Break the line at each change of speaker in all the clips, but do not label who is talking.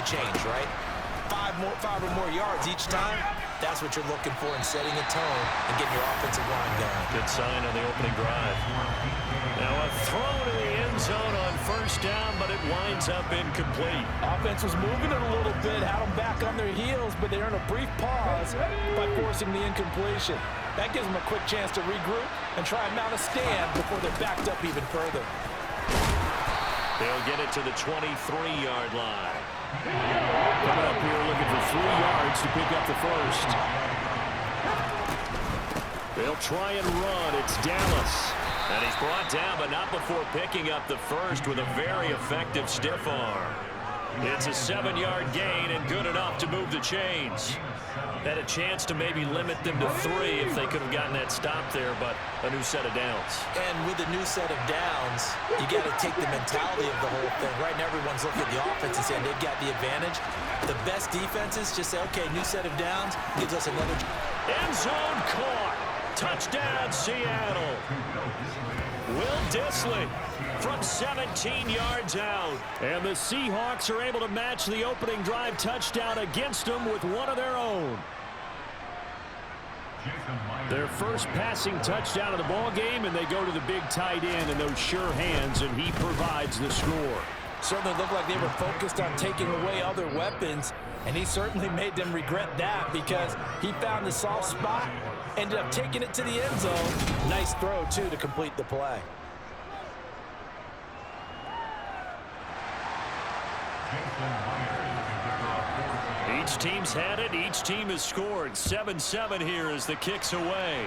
the change, right? Five or more yards each time. That's what you're looking for in setting a tone and getting your offensive line going.
Good sign on the opening drive. Now a throw to the end zone on first down, but it winds up incomplete.
Offense was moving it a little bit, had them back on their heels, but they earned a brief pause by forcing the incompletion. That gives them a quick chance to regroup and try and mount a stand before they're backed up even further.
They'll get it to the 23-yard line. Coming up here looking for 3 yards to pick up the first. They'll try and run. It's Dallas. And he's brought down, but not before picking up the first with a very effective stiff arm. It's a 7-yard gain and good enough to move the chains. Had a chance to maybe limit them to 3 if they could have gotten that stop there, but a new set of downs.
And with a new set of downs, you got to take the mentality of the whole thing. Right now, everyone's looking at the offense and saying they've got the advantage. The best defenses just say, okay, new set of downs gives us another.
End zone caught. Touchdown, Seattle. Will Dissly from 17 yards out. And the Seahawks are able to match the opening drive touchdown against them with one of their own. Their first passing touchdown of the ball game, and they go to the big tight end in those sure hands, and he provides the score.
Certainly looked like they were focused on taking away other weapons, and he certainly made them regret that because he found the soft spot, ended up taking it to the end zone. Nice throw, too, to complete the play.
Each team's had it. Each team has scored. 7-7 here as the kick's away.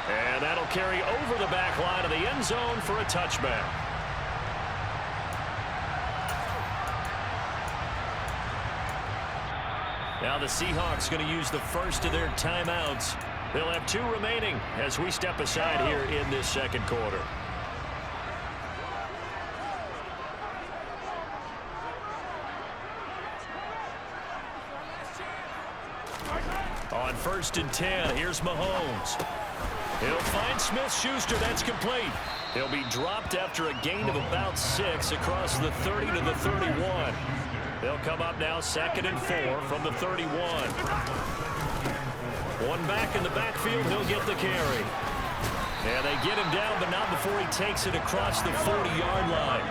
And that'll carry over the back line of the end zone for a touchback. Now the Seahawks going to use the first of their timeouts. They'll have 2 remaining as we step aside here in this second quarter. On 1st and 10, here's Mahomes. He'll find Smith-Schuster. That's complete. He'll be dropped after a gain of about 6 across the 30 to the 31. They'll come up now 2nd and 4 from the 31. One back in the backfield. He'll get the carry. And they get him down, but not before he takes it across the 40-yard line.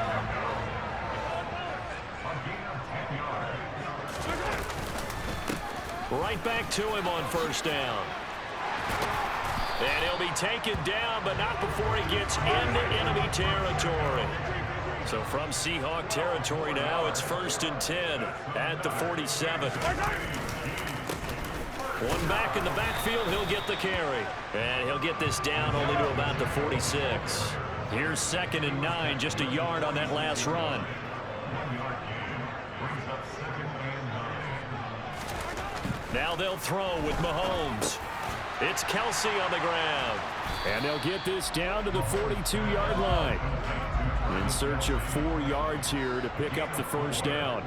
Right back to him on 1st down. And he'll be taken down, but not before he gets into enemy territory. So from Seahawk territory now, it's 1st and 10 at the 47. One back in the backfield, he'll get the carry. And he'll get this down only to about the 46. Here's 2nd and 9, just a yard on that last run. Now they'll throw with Mahomes. It's Kelsey on the ground. And they'll get this down to the 42-yard line. In search of 4 yards here to pick up the 1st down.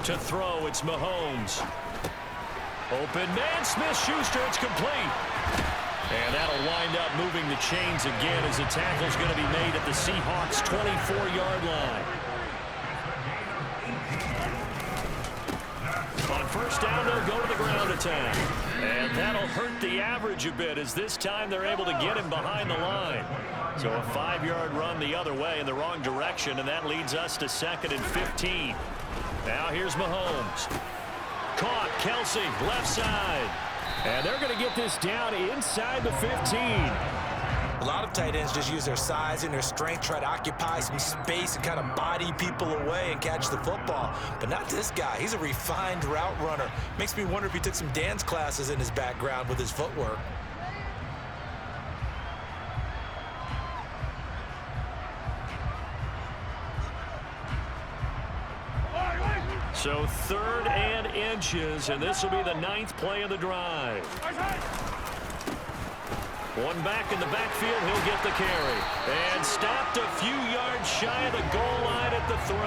To throw, it's Mahomes. Open man, Smith-Schuster, it's complete. And that'll wind up moving the chains again as the tackle's going to be made at the Seahawks' 24-yard line. On 1st down, they'll go to the ground attack. And that'll hurt the average a bit as this time they're able to get him behind the line. So a 5-yard run the other way in the wrong direction, and that leads us to 2nd and 15. Now here's Mahomes. Caught, Kelsey, left side. And they're going to get this down inside the 15.
A lot of tight ends just use their size and their strength, try to occupy some space and kind of body people away and catch the football. But not this guy. He's a refined route runner. Makes me wonder if he took some dance classes in his background with his footwork.
So 3rd and inches, and this will be the 9th play of the drive. One back in the backfield, he'll get the carry. And stopped a few yards shy of the goal line at the 3.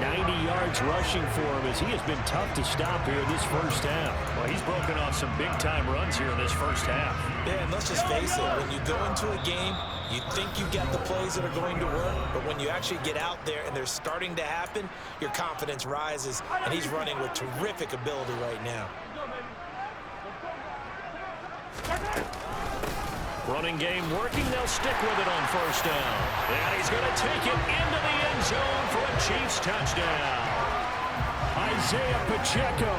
90 yards rushing for him as he has been tough to stop here in this first half. Well, he's broken off some big-time runs here in this first half.
Yeah, and let's just face it, when you go into a game, you think you got the plays that are going to work, but when you actually get out there and they're starting to happen, your confidence rises, and he's running with terrific ability right now.
Running game working. They'll stick with it on first down. And he's going to take it into the end zone for a Chiefs touchdown. Isaiah Pacheco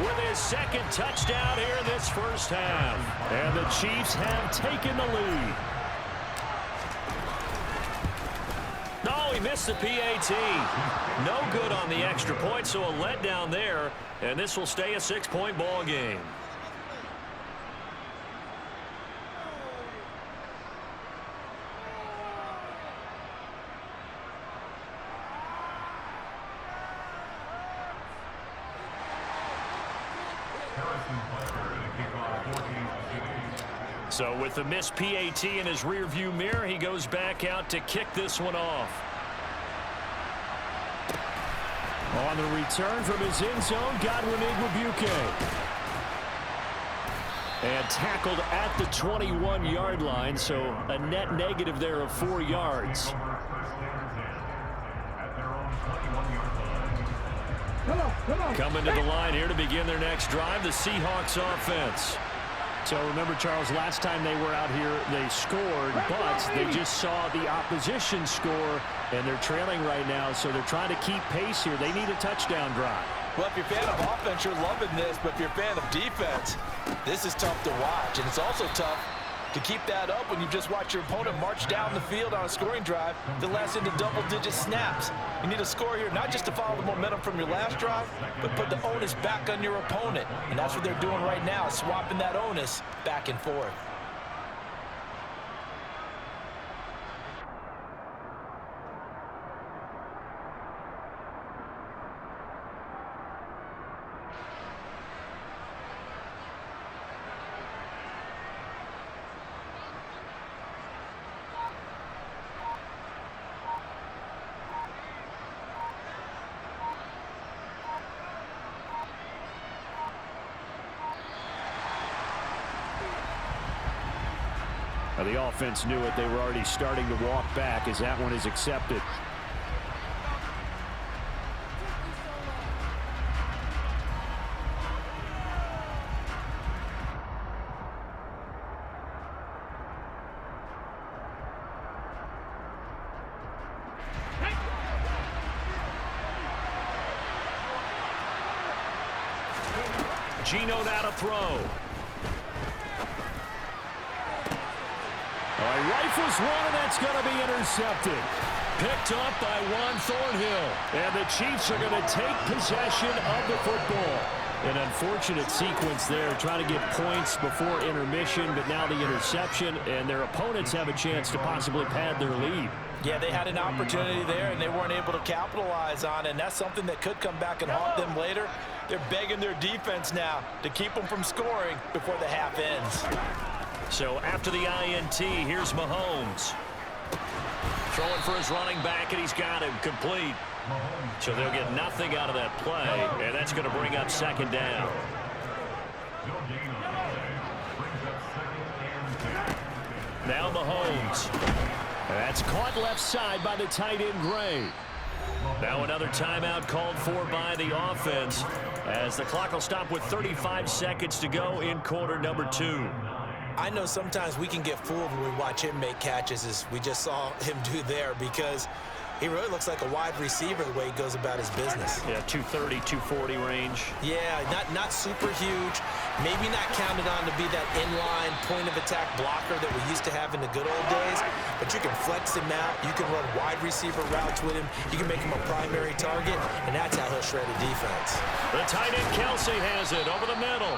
with his second touchdown here in this first half. And the Chiefs have taken the lead. No, he missed the PAT. No good on the extra point, so a letdown there. And this will stay a 6-point ball game. So with the missed PAT in his rearview mirror, he goes back out to kick this one off. On the return from his end zone, Godwin Igwebuike. And tackled at the 21-yard line, so a net negative there of 4 yards. Coming to the line here to begin their next drive, the Seahawks offense. So remember, Charles, last time they were out here, they scored, but they just saw the opposition score, and they're trailing right now, so they're trying to keep pace here. They need a touchdown drive.
Well, if you're a fan of offense, you're loving this, but if you're a fan of defense, this is tough to watch, and it's also tough to keep that up when you just watch your opponent march down the field on a scoring drive that lasts into double-digit snaps. You need a score here, not just to follow the momentum from your last drive, but put the onus back on your opponent. And that's what they're doing right now, swapping that onus back and forth.
The offense knew it. They were already starting to walk back as that one is accepted. Geno now to throw. Rifles one, and that's going to be intercepted. Picked up by Juan Thornhill. And the Chiefs are going to take possession of the football. An unfortunate sequence there, trying to get points before intermission, but now the interception, and their opponents have a chance to possibly pad their lead.
Yeah, they had an opportunity there, and they weren't able to capitalize on it, and that's something that could come back and haunt them later. They're begging their defense now to keep them from scoring before the half ends.
So after the INT, here's Mahomes. Throwing for his running back, and he's got him complete. So they'll get nothing out of that play, and that's going to bring up second down. Now Mahomes. That's caught left side by the tight end Gray. Now another timeout called for by the offense as the clock will stop with 35 seconds to go in quarter number 2.
I know sometimes we can get fooled when we watch him make catches, as we just saw him do there, because he really looks like a wide receiver the way he goes about his business.
Yeah, 230, 240 range.
Yeah, not super huge. Maybe not counted on to be that inline point-of-attack blocker that we used to have in the good old days, but you can flex him out. You can run wide receiver routes with him. You can make him a primary target, and that's how he'll shred a defense.
The tight end Kelsey has it over the middle.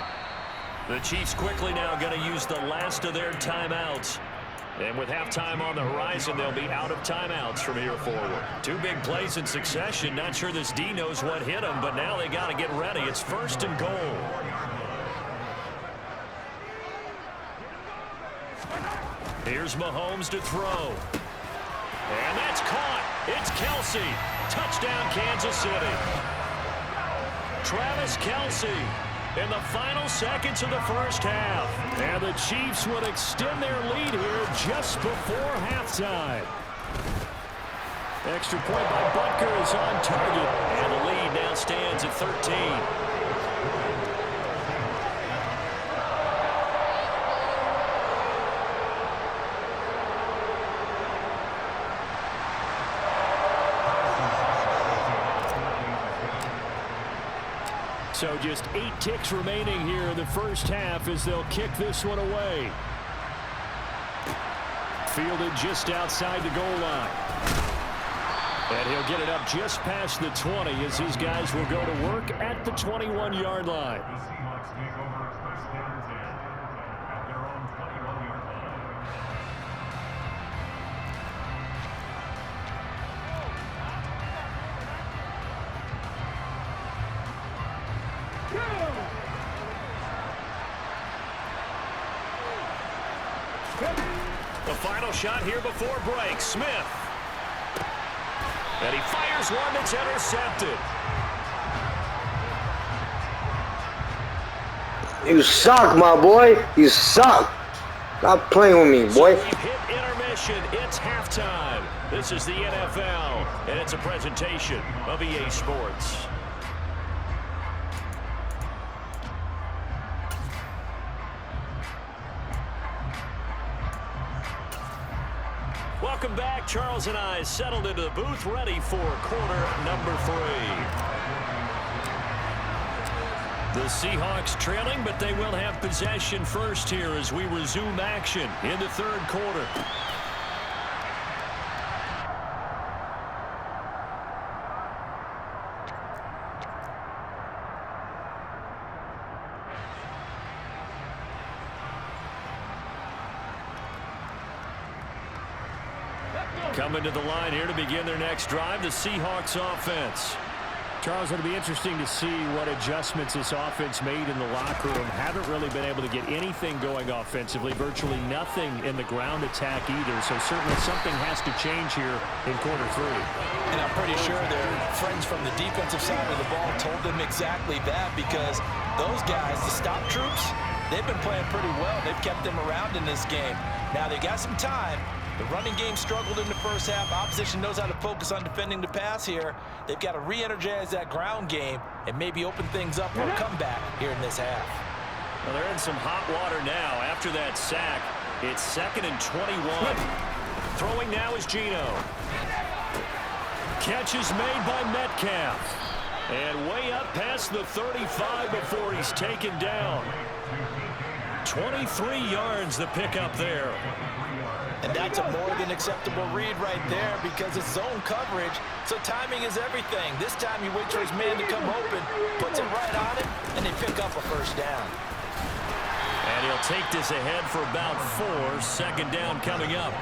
The Chiefs quickly now going to use the last of their timeouts. And with halftime on the horizon, they'll be out of timeouts from here forward. 2 big plays in succession. Not sure this D knows what hit him, but now they got to get ready. It's 1st and goal. Here's Mahomes to throw. And that's caught. It's Kelsey. Touchdown, Kansas City. Travis Kelsey in the final seconds of the first half. And the Chiefs would extend their lead here just before halftime. Extra point by Butker is on target. And the lead now stands at 13. So just 8 ticks remaining here in the first half as they'll kick this one away. Fielded just outside the goal line. And he'll get it up just past the 20 as his guys will go to work at the 21-yard line. The final shot here before break. Smith. And he fires one that's intercepted.
You suck, my boy. You suck. Stop playing with me, boy.
So we've hit intermission. It's halftime. This is the NFL, and it's a presentation of EA Sports. Welcome back. Charles and I settled into the booth, ready for quarter number 3. The Seahawks trailing, but they will have possession first here as we resume action in the third quarter. Coming to the line here to begin their next drive, the Seahawks offense.
Charles, it'll be interesting to see what adjustments this offense made in the locker room. Haven't really been able to get anything going offensively, virtually nothing in the ground attack either. So certainly something has to change here in quarter 3.
And I'm pretty sure their friends from the defensive side of the ball told them exactly that, because those guys, the stop troops, they've been playing pretty well. They've kept them around in this game. Now they got some time. The running game struggled in the first half. Opposition knows how to focus on defending the pass here. They've got to re-energize that ground game and maybe open things up for a comeback here in this half.
Well, they're in some hot water now after that sack. It's 2nd and 21. Throwing now is Geno. Catch is made by Metcalf. And way up past the 35 before he's taken down. 23 yards the pickup there.
And that's a more than acceptable read right there, because it's zone coverage, so timing is everything. This time he waits for his man to come open, puts it right on it, and they pick up a first down.
And he'll take this ahead for about 4. 2nd down coming up.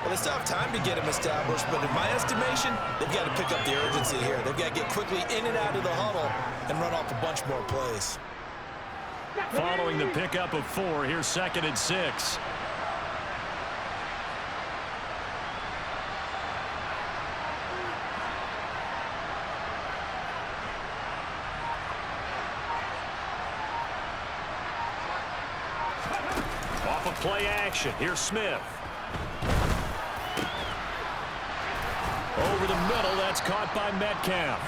Well, it's tough time to get him established, but in my estimation, they've got to pick up the urgency here. They've got to get quickly in and out of the huddle and run off a bunch more plays.
Following the pickup of 4, here's 2nd and 6. Off of play action, here's Smith. Over the middle, that's caught by Metcalf.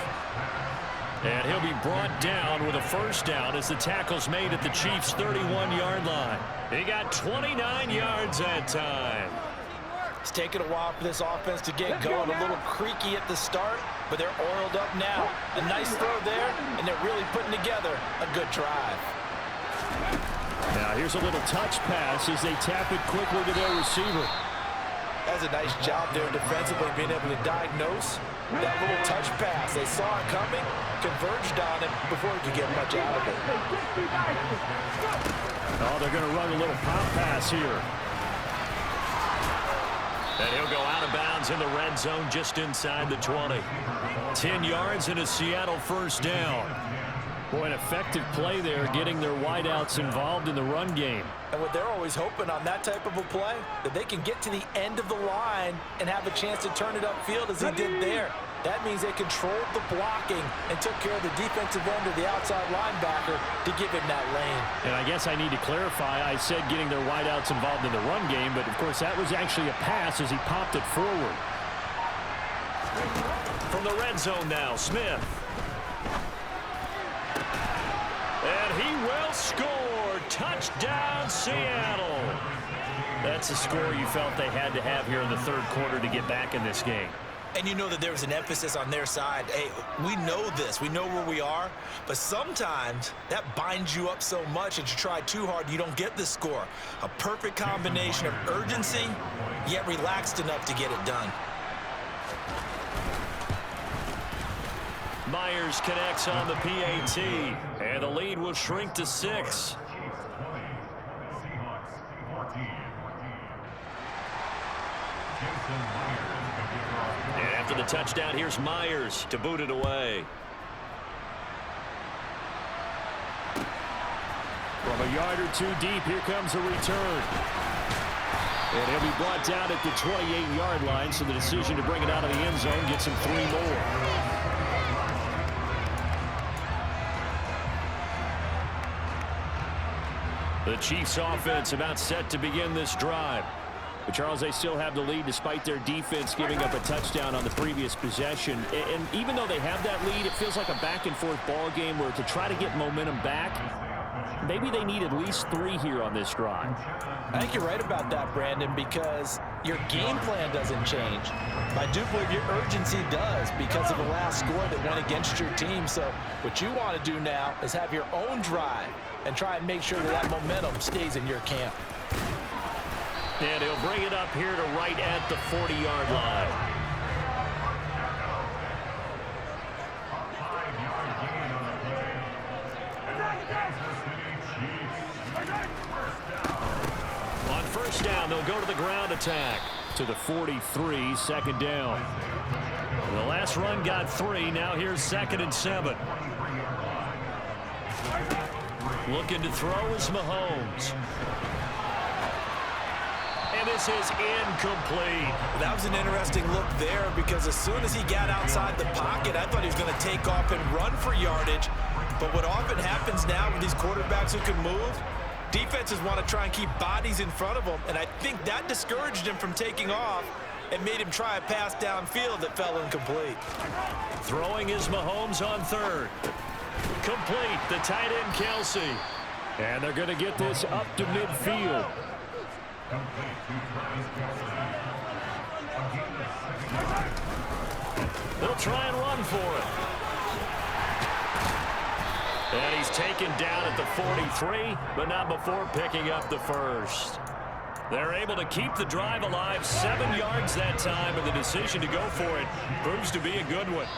And he'll be brought down with a first down as the tackle's made at the Chiefs' 31-yard line. He got 29 yards that time.
It's taken a while for this offense to get going. A little creaky at the start, but they're oiled up now. A nice throw there, and they're really putting together a good drive.
Now here's a little touch pass as they tap it quickly to their receiver.
That's a nice job there defensively, being able to diagnose that little touch pass. They saw it coming, converged on it before he could get much out of it.
Oh, they're going to run a little pop pass here.
And he'll go out of bounds in the red zone just inside the 20. 10 yards and a Seattle first down.
Boy, an effective play there, getting their wideouts involved in the run game.
And what they're always hoping on that type of a play, that they can get to the end of the line and have a chance to turn it upfield as he did there. That means they controlled the blocking and took care of the defensive end or the outside linebacker to give him that lane.
And I guess I need to clarify, I said getting their wideouts involved in the run game, but of course that was actually a pass as he popped it forward.
From the red zone now, Smith. And he will score. Touchdown, Seattle. That's a score you felt they had to have here in the third quarter to get back in this game.
And you know that there was an emphasis on their side. Hey, we know this. We know where we are. But sometimes that binds you up so much that you try too hard, you don't get the score. A perfect combination of urgency, yet relaxed enough to get it done.
Myers connects on the PAT, and the lead will shrink to 6. And after the touchdown, here's Myers to boot it away.
From a yard or two deep, here comes a return. And he'll be brought down at the 28-yard line, so the decision to bring it out of the end zone gets him 3 more. The Chiefs offense about set to begin this drive. But Charles, they still have the lead despite their defense giving up a touchdown on the previous possession. And even though they have that lead, it feels like a back-and-forth ball game where to try to get momentum back, maybe they need at least 3 here on this drive.
I think you're right about that, Brandon, because your game plan doesn't change. I do believe your urgency does because of the last score that went against your team. So what you want to do now is have your own drive and try and make sure that momentum stays in your camp.
And he'll bring it up here to right at the 40-yard line. On first down, they'll go to the ground attack.
To the 43, second down.
The last run got 3. Now here's 2nd and 7. Looking to throw is Mahomes. And this is incomplete.
That was an interesting look there because as soon as he got outside the pocket, I thought he was going to take off and run for yardage. But what often happens now with these quarterbacks who can move, defenses want to try and keep bodies in front of them, and I think that discouraged him from taking off and made him try a pass downfield that fell incomplete.
Throwing is Mahomes on 3rd. Complete, the tight end Kelsey.
And they're going to get this up to midfield.
They'll try and run for it. And he's taken down at the 43, but not before picking up the first. They're able to keep the drive alive, 7 yards that time, and the decision to go for it proves to be a good one.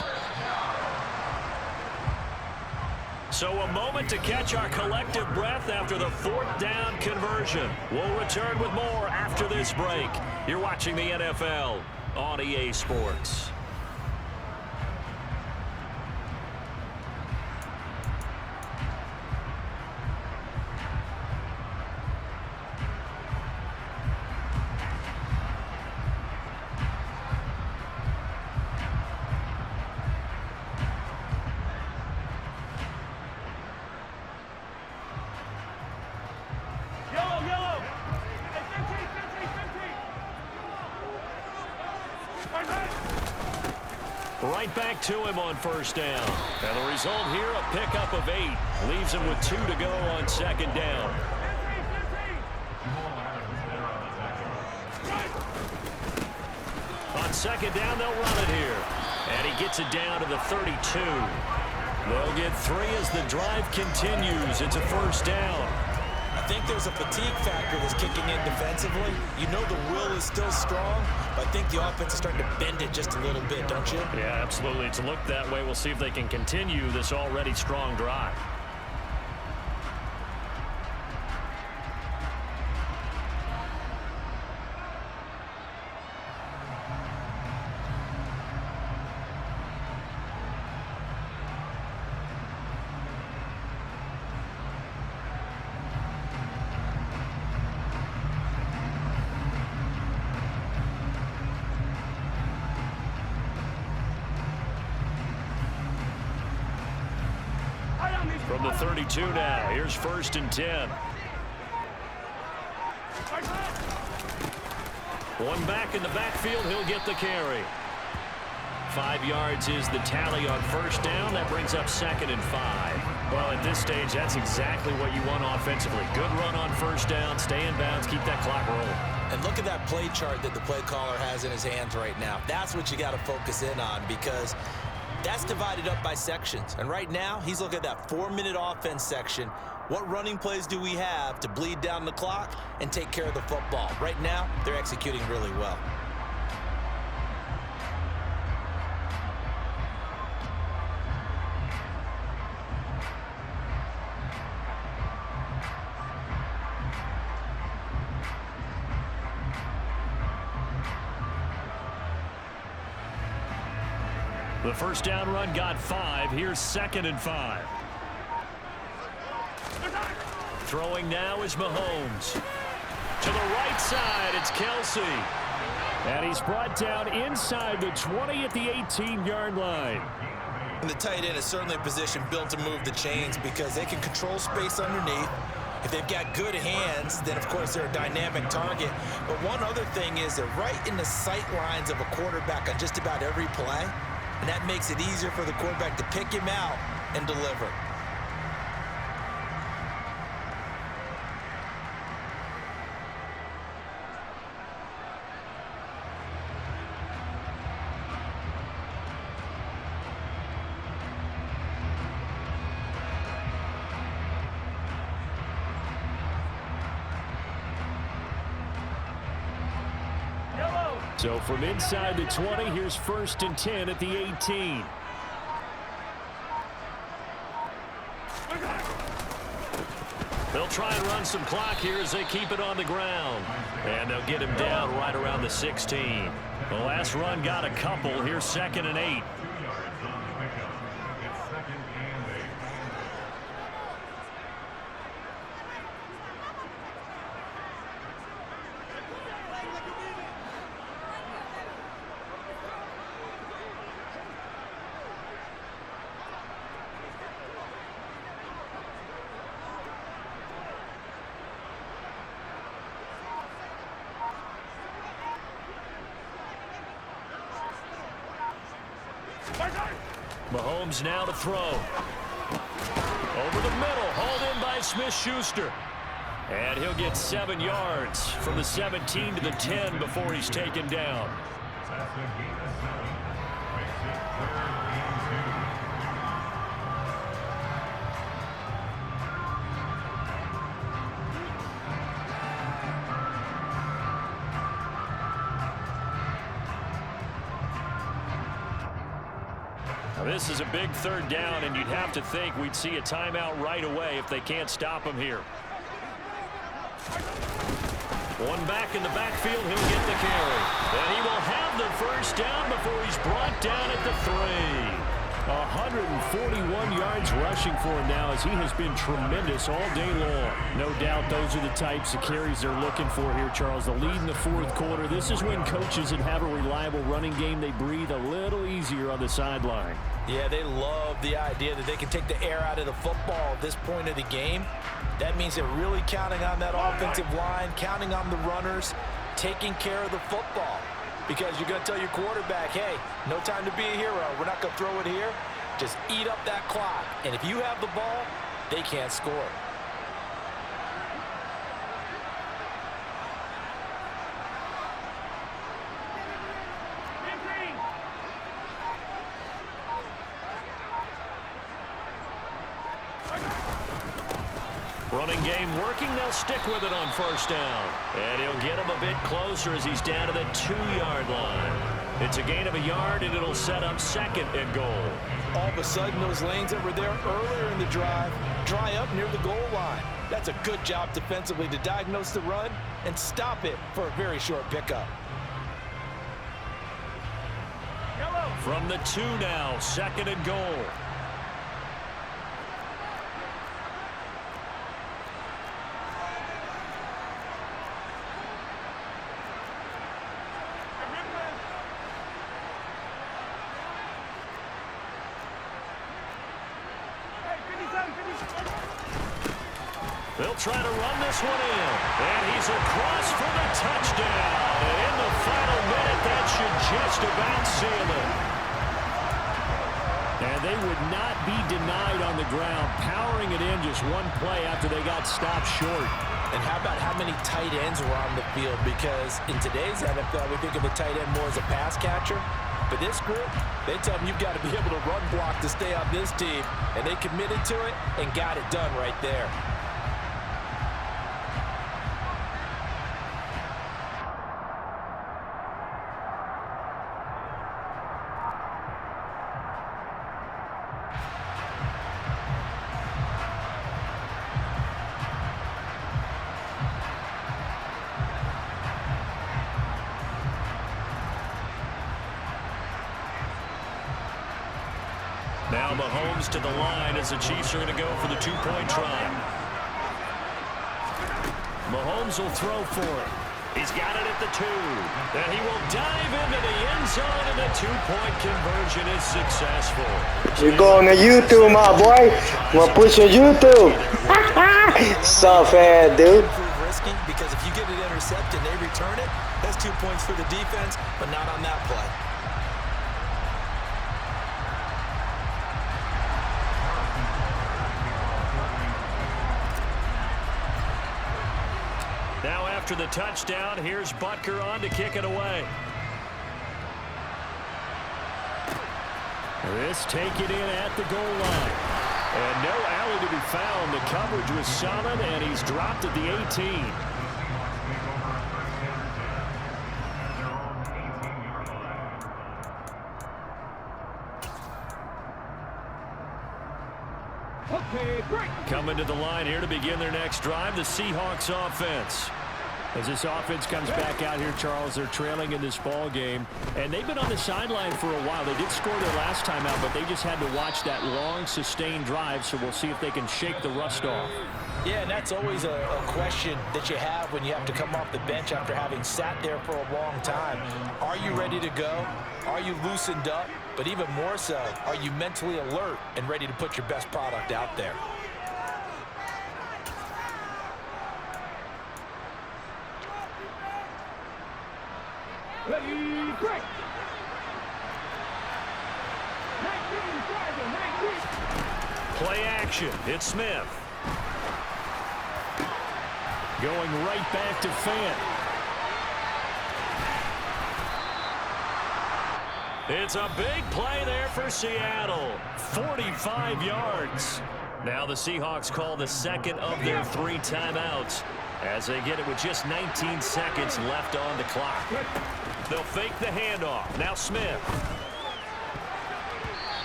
So a moment to catch our collective breath after the 4th down conversion. We'll return with more after this break. You're watching the NFL on EA Sports. Right back to him on first down. And the result here, a pickup of 8. Leaves him with 2 to go on 2nd down. On 2nd down, they'll run it here. And he gets it down to the 32. They'll get 3 as the drive continues. It's a first down.
I think there's a fatigue factor that's kicking in defensively. You know the will is still strong, but I think the offense is starting to bend it just a little bit, don't you?
Yeah, absolutely. It's looked that way. We'll see if they can continue this already strong drive. the 32 now. Here's 1st and 10. One back in the backfield. He'll get the carry. 5 yards is the tally on 1st down. That brings up 2nd and 5. Well, at this stage, that's exactly what you want offensively. Good run on 1st down. Stay in bounds. Keep that clock rolling.
And look at that play chart that the play caller has in his hands right now. That's what you got to focus in on, because that's divided up by sections. And right now, he's looking at that 4-minute offense section. What running plays do we have to bleed down the clock and take care of the football? Right now, they're executing really well.
The 1st down run got 5. Here's 2nd and 5. Throwing now is Mahomes. To the right side, it's Kelsey.
And he's brought down inside the 20 at the 18-yard line.
And the tight end is certainly a position built to move the chains because they can control space underneath. If they've got good hands, then of course they're a dynamic target. But one other thing is they're right in the sight lines of a quarterback on just about every play. And that makes it easier for the quarterback to pick him out and deliver.
So from inside the 20, here's 1st and 10 at the 18.
They'll try and run some clock here as they keep it on the ground. And they'll get him down right around the 16. The last run got a couple. Here's 2nd and 8. Mahomes now to throw. Over the middle, hauled in by Smith-Schuster. And he'll get 7 yards from the 17 to the 10 before he's taken down. This is a big 3rd down, and you'd have to think we'd see a timeout right away if they can't stop him here. One back in the backfield, he'll get the carry. And he will have the 1st down before he's brought down at the 3.
141 yards rushing for him now as he has been tremendous all day long. No doubt those are the types of carries they're looking for here, Charles. The lead in the 4th quarter. This is when coaches that have a reliable running game, they breathe a little easier on the sideline.
Yeah, they love the idea that they can take the air out of the football at this point of the game. That means they're really counting on that offensive line, counting on the runners, taking care of the football. Because you're going to tell your quarterback, hey, no time to be a hero. We're not going to throw it here. Just eat up that clock. And if you have the ball, they can't score.
Running game working. They'll stick with it on 1st down. And he'll get him a bit closer as he's down to the 2-yard line. It's a gain of a yard, and it'll set up 2nd and goal.
All of a sudden, those lanes that were there earlier in the drive dry up near the goal line. That's a good job defensively to diagnose the run and stop it for a very short pickup.
From the 2 now, 2nd and goal. They'll try to run this one in. And he's across for the touchdown. And in the final minute, that should just about seal it.
And they would not be denied on the ground, powering it in just one play after they got stopped short.
And how about how many tight ends were on the field? Because in today's NFL, we think of a tight end more as a pass catcher. But this group, they tell them you've got to be able to run block to stay on this team. And they committed to it and got it done right there.
Now Mahomes to the line as the Chiefs are going to go for the two-point try. Mahomes will throw for it. He's got it at the 2. And he will dive into the end zone, and the two-point conversion is successful.
You go on the YouTube, my boy. I'm gonna push your YouTube. Soft ass, dude.
Risky, because if you get it intercepted and they return it, that's 2 points for the defense, but not on that play.
Now after the touchdown, here's Butker on to kick it away.
This take it in at the goal line. And no alley to be found. The coverage was solid, and he's dropped at the 18. Coming to the line here to begin their next drive, the Seahawks offense. As this offense comes back out here, Charles, they're trailing in this ball game, and they've been on the sideline for a while. They did score their last time out, but they just had to watch that long, sustained drive, so we'll see if they can shake the rust off.
Yeah, and that's always a question that you have when you have to come off the bench after having sat there for a long time. Are you ready to go? Are you loosened up? But even more so, are you mentally alert and ready to put your best product out there?
Play action. It's Smith.
Going right back to Fant.
It's a big play there for Seattle. 45 yards. Now the Seahawks call the second of their 3 timeouts as they get it with just 19 seconds left on the clock. They'll fake the handoff. Now Smith.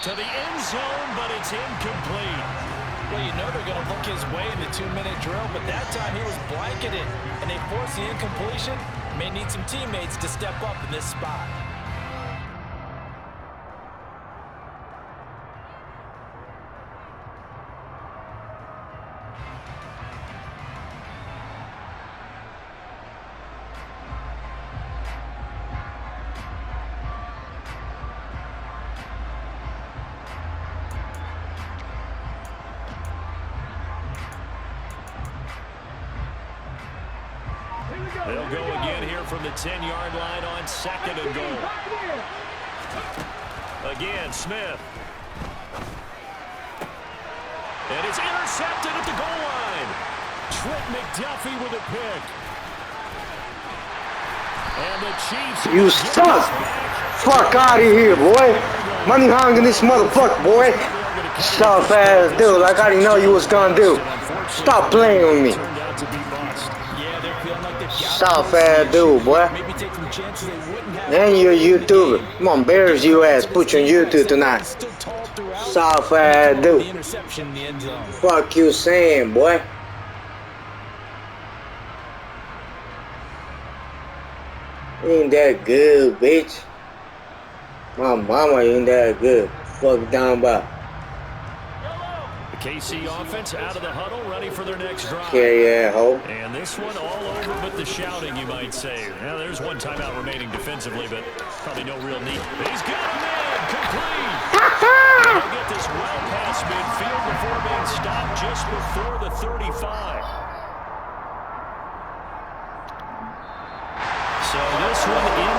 To the end zone, but it's incomplete.
Well, you know they're going to look his way in the 2-minute drill, but that time he was blanketed, and they forced the incompletion. May need some teammates to step up in this spot.
They'll go again here from the 10-yard line on 2nd and goal. Again, Smith. And it's intercepted at the goal line.
Trent McDuffie with a pick. And the Chiefs...
You suck! Fuck out of here, boy! Money hungry this motherfucker, boy! Soft ass dude, like I didn't know you was gonna do. Stop playing with me. Soft ass dude, boy. And you're a YouTuber. I'm gonna embarrass you ass, put you on YouTube tonight. Soft ass dude. Fuck you saying, boy. Ain't that good, bitch. My mama ain't that good. Fuck down by.
The KC offense out of the huddle, ready for their next drive.
Yeah, ho.
And this one all over but the shouting, you might say. Now, there's one timeout remaining defensively, but probably no real need. He's got him in, complete. They'll get this well past midfield before being stopped just before the 35.
one in